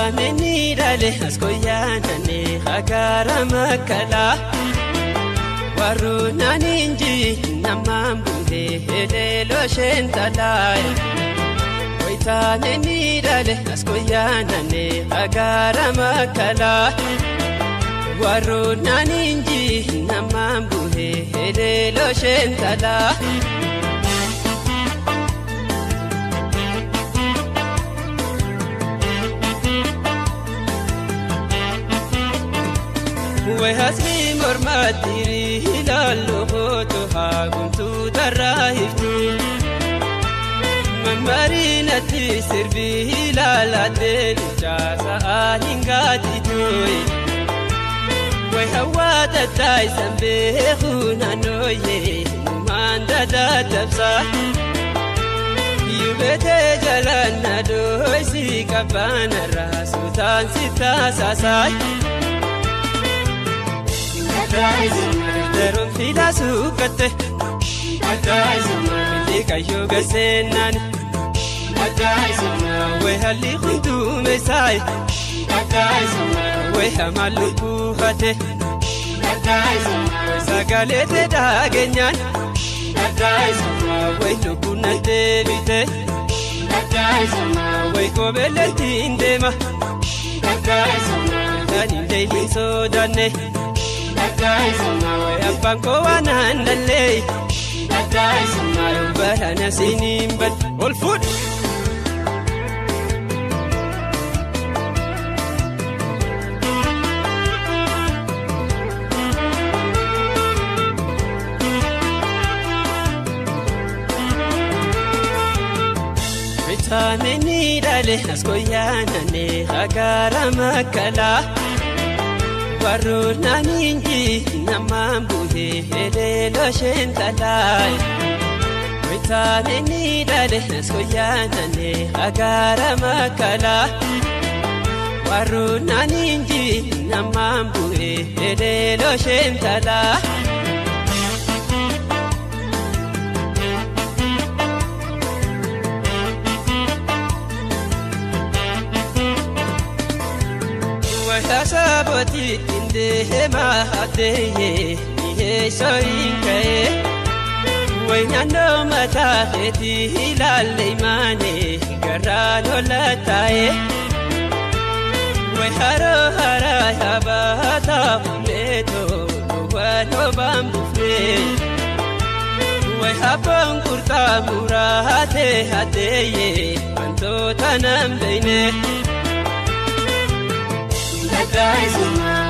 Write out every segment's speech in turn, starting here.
Waytaaneni dale askoyaanane hagara makala warunaninji namambuhe helelo shentalaya. Waytaaneni dale askoyaanane hagara makala warunaninji namambuhe helelo shentalaya. وهزمي مرماتيري هلالو غوتو هاقمتو دراهفتو ممارينتي سربي هلالا ديلو جاسا آهنغاتيتوي ويهوات التايسن بيخونا نويه نمان دادا تبسا يوبيتي جلانا دويسي كبانا راسو تانسيتا ساساي Darum fila sukate, lika yoga senan, we hali khundu mesai, we hamalu buhate, sagalete dagenyan, we lukuna debite, we kobele tindema, tani daily sodane. Abangko wanandale barana sinimbat all food Waytaaneni dale askoyaanane hagara makala warunaninji namambuhe helelo shentalaya. Waytaaneni dale askoyaanane hagara makala warunaninji namambuhe helelo shentalaya. Saboti inde ma adeye ihe soinkae wayano mata eti hilale mane garano latae wayharo hara habata meto wano bambufe wayhapon kurta murate adeye anto tanambeine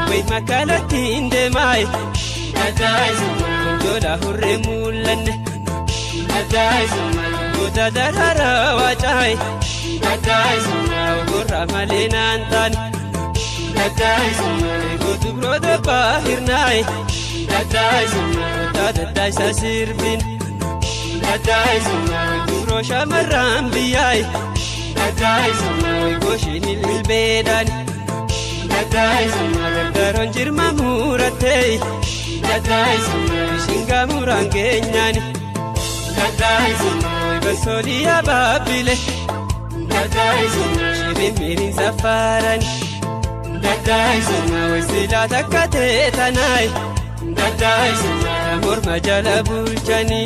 Way makalati inde mai Dola hurre mulane Goda darara wachai Gurra malinantan Godu broda bahirnai Dadadai sa sirbin Guro shamarran biyai Goshin ilbedan Daron jirma muratei Shinga murangenyani Basoliya babile Shirin mirin safarani Sila takate tanai Morma jala bulchani